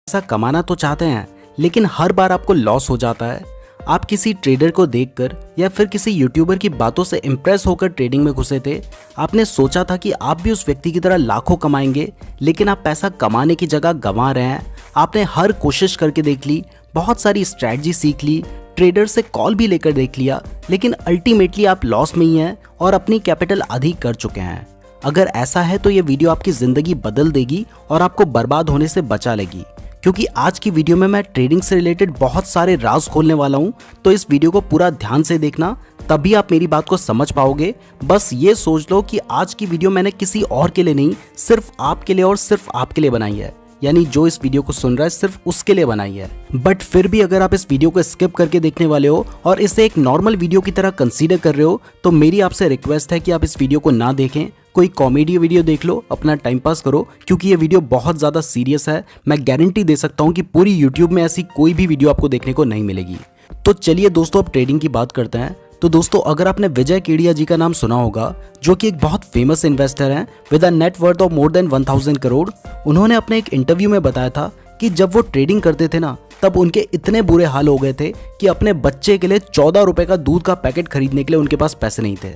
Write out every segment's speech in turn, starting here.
पैसा कमाना तो चाहते हैं, लेकिन हर बार आपको लॉस हो जाता है। आप किसी ट्रेडर को देखकर या फिर किसी यूट्यूबर की बातों से इम्प्रेस होकर ट्रेडिंग में घुसे थे। आपने सोचा था कि आप भी उस व्यक्ति की तरह लाखों कमाएंगे, लेकिन आप पैसा कमाने की जगह गंवा रहे हैं। आपने हर कोशिश करके देख ली, बहुत सारी स्ट्रैटेजी सीख ली, ट्रेडर से कॉल भी लेकर देख लिया, लेकिन अल्टीमेटली आप लॉस में ही हैं और अपनी कैपिटल आधी कर चुके हैं। अगर ऐसा है तो ये वीडियो आपकी ज़िंदगी बदल देगी और आपको बर्बाद होने से बचा लेगी, क्योंकि आज की वीडियो में मैं ट्रेडिंग से रिलेटेड बहुत सारे राज खोलने वाला हूं। तो इस वीडियो को पूरा ध्यान से देखना, तभी आप मेरी बात को समझ पाओगे। बस ये सोच लो कि आज की वीडियो मैंने किसी और के लिए नहीं, सिर्फ आपके लिए और सिर्फ आपके लिए बनाई है। यानी जो इस वीडियो को सुन रहा है सिर्फ उसके लिए बनाई है। बट फिर भी अगर आप इस वीडियो को स्किप करके देखने वाले हो और इसे एक नॉर्मल वीडियो की तरह कंसीडर कर रहे हो, तो मेरी आपसे रिक्वेस्ट है कि आप इस वीडियो को ना देखें, कोई कॉमेडी वीडियो देख लो, अपना टाइम पास करो, क्योंकि ये वीडियो बहुत ज़्यादा सीरियस है। मैं गारंटी दे सकता हूँ कि पूरी यूट्यूब में ऐसी कोई भी वीडियो आपको देखने को नहीं मिलेगी। तो चलिए दोस्तों, अब ट्रेडिंग की बात करते हैं। तो दोस्तों, अगर आपने विजय केडिया जी का नाम सुना होगा, जो कि एक बहुत फेमस इन्वेस्टर हैं with a net worth of more than 1000 crore, उन्होंने अपने एक इंटरव्यू में बताया था कि जब वो ट्रेडिंग करते थे ना, तब उनके इतने बुरे हाल हो गए थे कि अपने बच्चे के लिए 14 रुपए का दूध का पैकेट खरीदने के लिए उनके पास पैसे नहीं थे।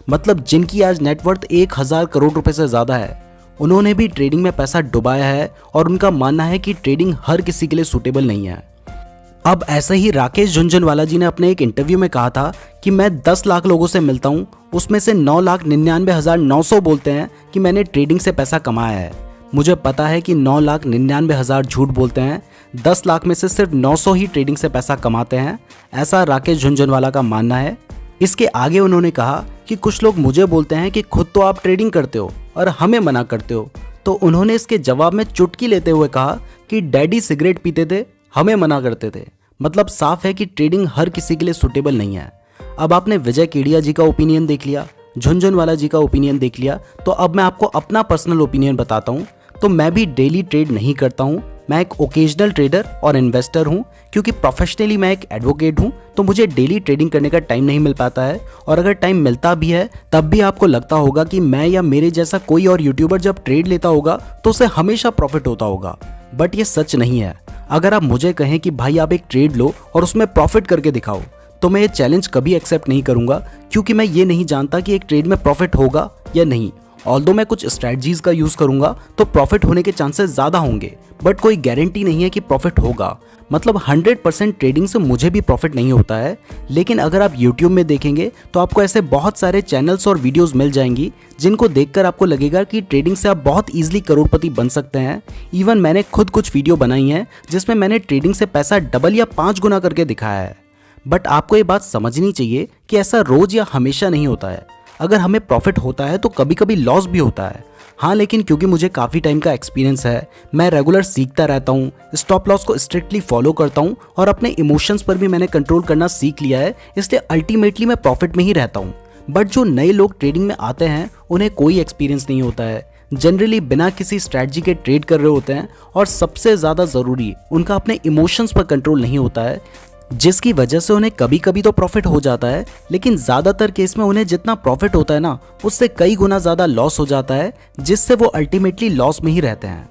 मतलब जिनकी आज नेटवर्थ 1000 करोड़ रुपए से ज़्यादा है, उन्होंने भी ट्रेडिंग में पैसा डुबाया है और उनका मानना है कि ट्रेडिंग हर किसी के लिए सूटेबल नहीं है। अब ऐसे ही राकेश झुनझुनवाला जी ने अपने एक इंटरव्यू में कहा था कि मैं 10 लाख लोगों से मिलता हूँ, उसमें से 9,99,900 बोलते हैं कि मैंने ट्रेडिंग से पैसा कमाया है। मुझे पता है कि 9,99,000 झूठ बोलते हैं, 10 लाख में से सिर्फ 900 ही ट्रेडिंग से पैसा कमाते हैं। ऐसा राकेश झुनझुनवाला का मानना है। इसके आगे उन्होंने कहा कि कुछ लोग मुझे बोलते हैं कि खुद तो आप ट्रेडिंग करते हो और हमें मना करते हो। तो उन्होंने इसके जवाब में चुटकी लेते हुए कहा कि डैडी सिगरेट पीते थे, हमें मना करते थे। मतलब साफ है कि ट्रेडिंग हर किसी के लिए सूटेबल नहीं है। अब आपने विजय केडिया जी का ओपिनियन देख लिया, झुनझुनवाला जी का ओपिनियन देख लिया, तो अब मैं आपको अपना पर्सनल ओपिनियन बताता हूँ। तो मैं भी डेली ट्रेड नहीं करता हूँ, मैं एक ओकेजनल ट्रेडर और इन्वेस्टर हूँ, क्योंकि प्रोफेशनली मैं एक एडवोकेट हूँ। तो मुझे डेली ट्रेडिंग करने का टाइम नहीं मिल पाता है, और अगर टाइम मिलता भी है तब भी आपको लगता होगा कि मैं या मेरे जैसा कोई और यूट्यूबर जब ट्रेड लेता होगा तो उसे हमेशा प्रॉफिट होता होगा। बट ये सच नहीं है। अगर आप मुझे कहें कि भाई आप एक ट्रेड लो और उसमें प्रॉफिट करके दिखाओ, तो मैं ये चैलेंज कभी एक्सेप्ट नहीं करूंगा, क्योंकि मैं ये नहीं जानता कि एक ट्रेड में प्रॉफिट होगा या नहीं। ऑल्दो मैं कुछ स्ट्रैटेजीज का यूज करूंगा तो प्रॉफिट होने के चांसेस ज्यादा होंगे, बट कोई गारंटी नहीं है कि प्रॉफिट होगा। मतलब 100% ट्रेडिंग से मुझे भी प्रॉफिट नहीं होता है। लेकिन अगर आप YouTube में देखेंगे तो आपको ऐसे बहुत सारे चैनल्स और वीडियोस मिल जाएंगी जिनको देखकर आपको लगेगा कि ट्रेडिंग से आप बहुत ईजिली करोड़पति बन सकते हैं। इवन मैंने खुद कुछ वीडियो बनाई हैं जिसमें मैंने ट्रेडिंग से पैसा डबल या 5 गुना करके दिखाया है। बट आपको ये बात समझनी चाहिए कि ऐसा रोज या हमेशा नहीं होता है। अगर हमें प्रॉफिट होता है तो कभी कभी लॉस भी होता है। हाँ, लेकिन क्योंकि मुझे काफ़ी टाइम का एक्सपीरियंस है, मैं रेगुलर सीखता रहता हूँ, स्टॉप लॉस को स्ट्रिक्टली फॉलो करता हूँ और अपने इमोशंस पर भी मैंने कंट्रोल करना सीख लिया है, इसलिए अल्टीमेटली मैं प्रॉफिट में ही रहता हूँ। बट जो नए लोग ट्रेडिंग में आते हैं उन्हें कोई एक्सपीरियंस नहीं होता है, जनरली बिना किसी स्ट्रैटेजी के ट्रेड कर रहे होते हैं, और सबसे ज़्यादा ज़रूरी उनका अपने इमोशंस पर कंट्रोल नहीं होता है, जिसकी वजह से उन्हें कभी कभी तो प्रॉफिट हो जाता है, लेकिन ज़्यादातर केस में उन्हें जितना प्रॉफिट होता है ना, उससे कई गुना ज़्यादा लॉस हो जाता है, जिससे वो अल्टीमेटली लॉस में ही रहते हैं।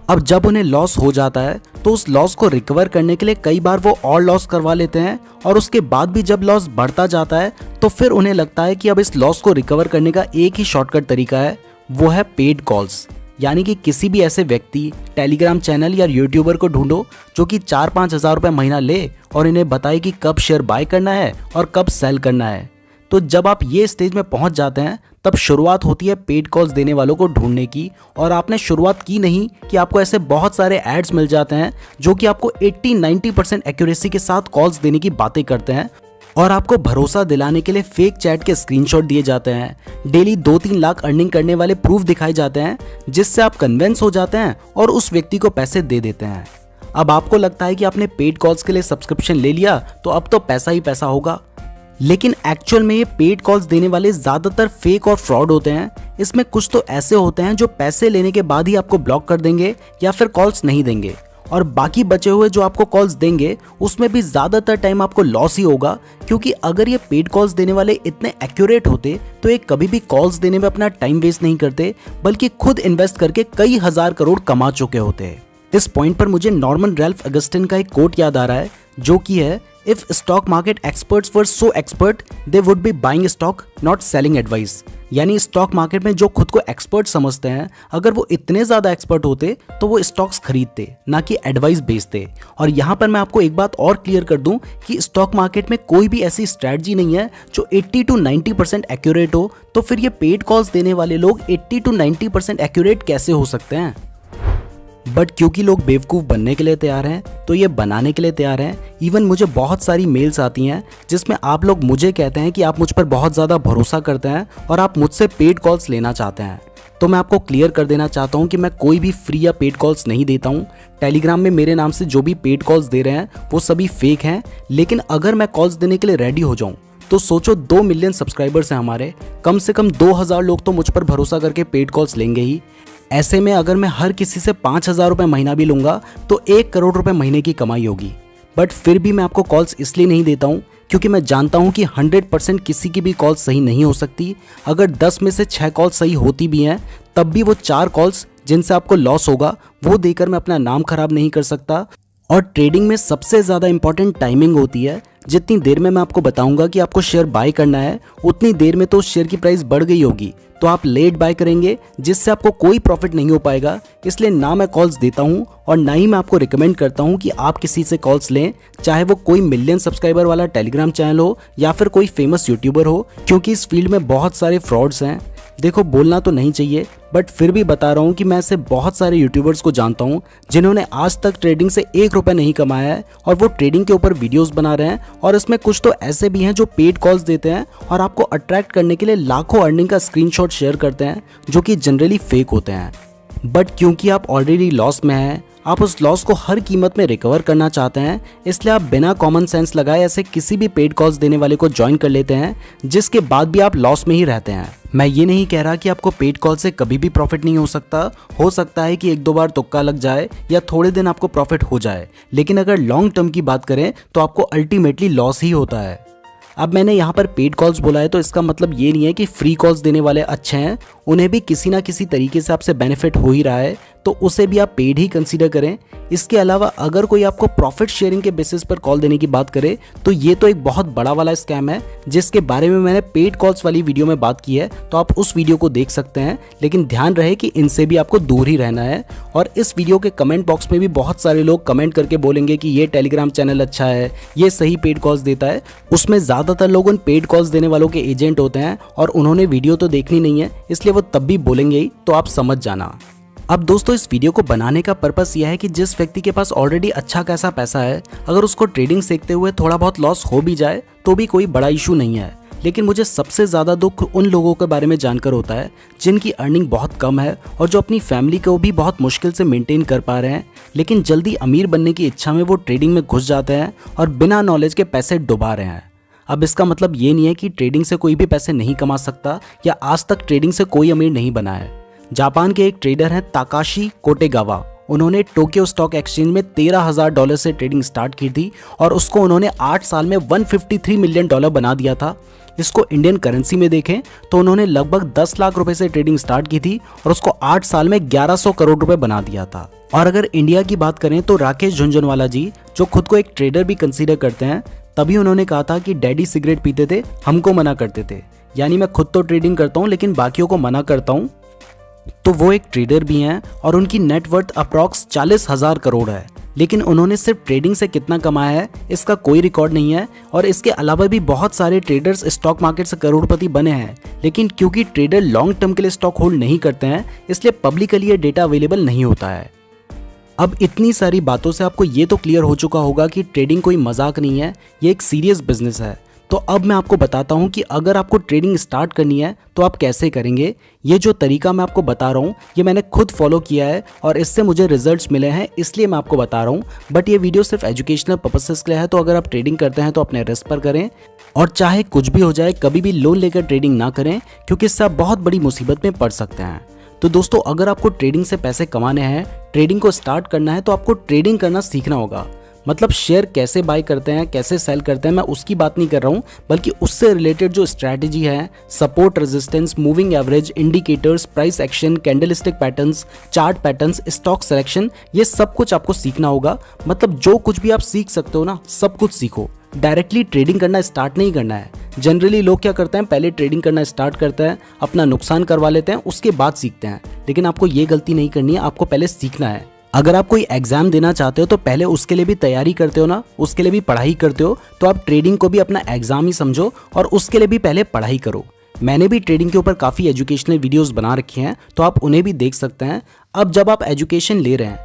अब जब उन्हें लॉस हो जाता है तो उस लॉस को रिकवर करने के लिए कई बार वो और लॉस करवा लेते हैं, और उसके बाद भी जब लॉस बढ़ता जाता है तो फिर उन्हें लगता है कि अब इस लॉस को रिकवर करने का एक ही शॉर्टकट तरीका है, वो है पेड कॉल्स। यानी कि किसी भी ऐसे व्यक्ति, टेलीग्राम चैनल या यूट्यूबर को ढूंढो जो कि 4-5 हज़ार रुपये महीना ले और इन्हें बताए कि कब शेयर बाय करना है और कब सेल करना है। तो जब आप ये स्टेज में पहुंच जाते हैं तब शुरुआत होती है पेड कॉल्स देने वालों को ढूंढने की, और आपने शुरुआत की नहीं कि आपको ऐसे बहुत सारे एड्स मिल जाते हैं जो कि आपको 80-90% एक्यूरेसी के साथ कॉल्स देने की बातें करते हैं, और आपको भरोसा दिलाने के लिए फेक चैट के स्क्रीनशॉट दिए जाते हैं। डेली 2-3 लाख अर्निंग करने वाले प्रूफ दिखाए जाते हैं, जिससे आप कन्विंस हो जाते हैं और उस व्यक्ति को पैसे दे देते हैं। अब आपको लगता है कि आपने पेड कॉल्स के लिए सब्सक्रिप्शन ले लिया तो अब तो पैसा ही पैसा होगा, लेकिन एक्चुअल में ये पेड कॉल्स देने वाले ज़्यादातर फेक और फ्रॉड होते हैं। इसमें कुछ तो ऐसे होते हैं जो पैसे लेने के बाद ही आपको ब्लॉक कर देंगे या फिर कॉल्स नहीं देंगे, और बाकी बचे हुए जो आपको कॉल्स देंगे उसमें भी ज़्यादातर टाइम आपको लॉस ही होगा, क्योंकि अगर ये पेड कॉल्स देने वाले इतने एक्यूरेट होते तो ये कभी भी कॉल्स देने में अपना टाइम वेस्ट नहीं करते, बल्कि खुद इन्वेस्ट करके कई हज़ार करोड़ कमा चुके होते। इस पॉइंट पर मुझे नॉर्मन रैल्फ अगस्टिन का एक कोट याद आ रहा है, जो कि है, if stock market experts were so expert they would be buying stock not selling advice. यानी स्टॉक मार्केट में जो खुद को एक्सपर्ट समझते हैं, अगर वो इतने ज़्यादा एक्सपर्ट होते तो वो स्टॉक्स खरीदते, ना कि एडवाइस बेचते। और यहाँ पर मैं आपको एक बात और क्लियर कर दूं कि स्टॉक मार्केट में कोई भी ऐसी स्ट्रैटेजी नहीं है जो 80 to 90% एक्यूरेट हो। तो फिर ये पेड कॉल्स देने वाले लोग 80 to 90% एक्यूरेट कैसे हो सकते हैं? बट क्योंकि लोग बेवकूफ़ बनने के लिए तैयार हैं, तो ये बनाने के लिए तैयार हैं। इवन मुझे बहुत सारी मेल्स आती हैं जिसमें आप लोग मुझे कहते हैं कि आप मुझ पर बहुत ज़्यादा भरोसा करते हैं और आप मुझसे पेड कॉल्स लेना चाहते हैं। तो मैं आपको क्लियर कर देना चाहता हूँ कि मैं कोई भी फ्री या पेड कॉल्स नहीं देता हूँ। टेलीग्राम में मेरे नाम से जो भी पेड कॉल्स दे रहे हैं वो सभी फेक हैं। लेकिन अगर मैं कॉल्स देने के लिए रेडी हो जाऊँ तो सोचो 2 मिलियन सब्सक्राइबर्स हैं हमारे, कम से कम 2000 लोग तो मुझ पर भरोसा करके पेड कॉल्स लेंगे ही। ऐसे में अगर मैं हर किसी से 5000 रुपये महीना भी लूँगा तो 1 करोड़ रुपए महीने की कमाई होगी। बट फिर भी मैं आपको कॉल्स इसलिए नहीं देता हूँ क्योंकि मैं जानता हूँ कि 100% किसी की भी कॉल सही नहीं हो सकती। अगर 10 में से 6 कॉल सही होती भी हैं, तब भी वो 4 कॉल्स जिनसे आपको लॉस होगा वो देकर मैं अपना नाम खराब नहीं कर सकता। और ट्रेडिंग में सबसे ज़्यादा इंपॉर्टेंट टाइमिंग होती है। जितनी देर में मैं आपको बताऊंगा कि आपको शेयर बाय करना है, उतनी देर में तो शेयर की प्राइस बढ़ गई होगी, तो आप लेट बाय करेंगे जिससे आपको कोई प्रॉफिट नहीं हो पाएगा। इसलिए ना मैं कॉल्स देता हूँ और ना ही मैं आपको रिकमेंड करता हूँ कि आप किसी से कॉल्स लें, चाहे वो कोई मिलियन सब्सक्राइबर वाला टेलीग्राम चैनल हो या फिर कोई फेमस यूट्यूबर हो, क्योंकि इस फील्ड में बहुत सारे फ्रॉड्स हैं। देखो, बोलना तो नहीं चाहिए बट फिर भी बता रहा हूँ कि मैं ऐसे बहुत सारे यूट्यूबर्स को जानता हूँ जिन्होंने आज तक ट्रेडिंग से 1 रुपये नहीं कमाया है और वो ट्रेडिंग के ऊपर वीडियोस बना रहे हैं। और इसमें कुछ तो ऐसे भी हैं जो पेड कॉल्स देते हैं और आपको अट्रैक्ट करने के लिए लाखों अर्निंग का स्क्रीनशॉट शेयर करते हैं, जो कि जनरली फेक होते हैं। बट क्योंकि आप ऑलरेडी लॉस में हैं, आप उस लॉस को हर कीमत में रिकवर करना चाहते हैं, इसलिए आप बिना कॉमन सेंस लगाए ऐसे किसी भी पेड कॉल्स देने वाले को ज्वाइन कर लेते हैं, जिसके बाद भी आप लॉस में ही रहते हैं। मैं ये नहीं कह रहा कि आपको पेड कॉल से कभी भी प्रॉफिट नहीं हो सकता है कि 1-2 बार तुक्का लग जाए या थोड़े दिन आपको प्रॉफिट हो जाए, लेकिन अगर लॉन्ग टर्म की बात करें तो आपको अल्टीमेटली लॉस ही होता है। अब मैंने यहाँ पर पेड कॉल्स बोला है तो इसका मतलब ये नहीं है कि फ्री कॉल्स देने वाले अच्छे हैं, उन्हें भी किसी ना किसी तरीके से आपसे बेनिफिट हो ही रहा है, तो उसे भी आप पेड ही कंसीडर करें। इसके अलावा अगर कोई आपको प्रॉफिट शेयरिंग के बेसिस पर कॉल देने की बात करे तो ये तो एक बहुत बड़ा वाला स्कैम है, जिसके बारे में मैंने पेड कॉल्स वाली वीडियो में बात की है, तो आप उस वीडियो को देख सकते हैं। लेकिन ध्यान रहे कि इनसे भी आपको दूर ही रहना है। और इस वीडियो के कमेंट बॉक्स में भी बहुत सारे लोग कमेंट करके बोलेंगे कि ये टेलीग्राम चैनल अच्छा है, ये सही पेड कॉल्स देता है। उसमें ज़्यादातर लोग उन पेड कॉल्स देने वालों के एजेंट होते हैं और उन्होंने वीडियो तो देखनी नहीं है, इसलिए वो तब भी बोलेंगे ही, तो आप समझ जाना। अब दोस्तों, इस वीडियो को बनाने का पर्पस यह है कि जिस व्यक्ति के पास ऑलरेडी अच्छा खासा पैसा है, अगर उसको ट्रेडिंग सीखते हुए थोड़ा बहुत लॉस हो भी जाए तो भी कोई बड़ा इशू नहीं है। लेकिन मुझे सबसे ज़्यादा दुख उन लोगों के बारे में जानकर होता है जिनकी अर्निंग बहुत कम है और जो अपनी फैमिली को भी बहुत मुश्किल से मेंटेन कर पा रहे हैं, लेकिन जल्दी अमीर बनने की इच्छा में वो ट्रेडिंग में घुस जाते हैं और बिना नॉलेज के पैसे डुबा रहे हैं। अब इसका मतलब ये नहीं है कि ट्रेडिंग से कोई भी पैसे नहीं कमा सकता या आज तक ट्रेडिंग से कोई अमीर नहीं बना है। जापान के एक ट्रेडर हैं ताकाशी कोटेगावा। उन्होंने टोक्यो स्टॉक एक्सचेंज में $13,000 से ट्रेडिंग स्टार्ट की थी और उसको उन्होंने 8 साल में $153 मिलियन बना दिया था। इसको इंडियन करेंसी में देखें तो उन्होंने लगभग 10 लाख रुपए से ट्रेडिंग स्टार्ट की थी और उसको 8 साल में 1100 करोड़ रुपए बना दिया था। और अगर इंडिया की बात करें तो राकेश झुनझुनवाला जी, जो खुद को एक ट्रेडर भी कंसीडर करते हैं, तभी उन्होंने कहा था कि डैडी सिगरेट पीते थे, हमको मना करते थे। यानी मैं खुद तो ट्रेडिंग करता हूँ लेकिन बाकियों को मना करता हूँ। तो वो एक ट्रेडर भी हैं और उनकी नेटवर्थ अप्रॉक्स 40,000 करोड़ है, लेकिन उन्होंने सिर्फ ट्रेडिंग से कितना कमाया है इसका कोई रिकॉर्ड नहीं है। और इसके अलावा भी बहुत सारे ट्रेडर्स स्टॉक मार्केट से करोड़पति बने हैं, लेकिन क्योंकि ट्रेडर लॉन्ग टर्म के लिए स्टॉक होल्ड नहीं करते हैं, इसलिए पब्लिकली ये डेटा अवेलेबल नहीं होता है। अब इतनी सारी बातों से आपको ये तो क्लियर हो चुका होगा कि ट्रेडिंग कोई मजाक नहीं है, ये एक सीरियस बिजनेस है। तो अब मैं आपको बताता हूँ कि अगर आपको ट्रेडिंग स्टार्ट करनी है तो आप कैसे करेंगे। ये जो तरीका मैं आपको बता रहा हूँ ये मैंने खुद फॉलो किया है और इससे मुझे रिजल्ट्स मिले हैं, इसलिए मैं आपको बता रहा हूँ। बट ये वीडियो सिर्फ एजुकेशनल पर्पसेस के लिए है, तो अगर आप ट्रेडिंग करते हैं तो अपने रिस्क पर करें और चाहे कुछ भी हो जाए कभी भी लोन लेकर ट्रेडिंग ना करें, क्योंकि इससे आप बहुत बड़ी मुसीबत में पड़ सकते हैं। तो दोस्तों, अगर आपको ट्रेडिंग से पैसे कमाने हैं, ट्रेडिंग को स्टार्ट करना है, तो आपको ट्रेडिंग करना सीखना होगा। मतलब शेयर कैसे बाय करते हैं, कैसे सेल करते हैं, मैं उसकी बात नहीं कर रहा हूँ, बल्कि उससे रिलेटेड जो स्ट्रैटेजी है, support, resistance, moving average, indicators, price action, candlestick patterns, chart patterns, stock selection, ये सब कुछ आपको सीखना होगा। मतलब जो कुछ भी आप सीख सकते हो ना, सब कुछ सीखो। डायरेक्टली ट्रेडिंग करना स्टार्ट नहीं करना है। जनरली लोग क्या करते हैं, पहले ट्रेडिंग करना स्टार्ट करते हैं, अपना नुकसान करवा लेते हैं, उसके बाद सीखते हैं। लेकिन आपको ये गलती नहीं करनी है, आपको पहले सीखना है। अगर आप कोई एग्जाम देना चाहते हो तो पहले उसके लिए भी तैयारी करते हो ना, उसके लिए भी पढ़ाई करते हो, तो आप ट्रेडिंग को भी अपना एग्जाम ही समझो और उसके लिए भी पहले पढ़ाई करो। मैंने भी ट्रेडिंग के ऊपर काफ़ी एजुकेशनल वीडियोस बना रखी हैं, तो आप उन्हें भी देख सकते हैं। अब जब आप एजुकेशन ले रहे हैं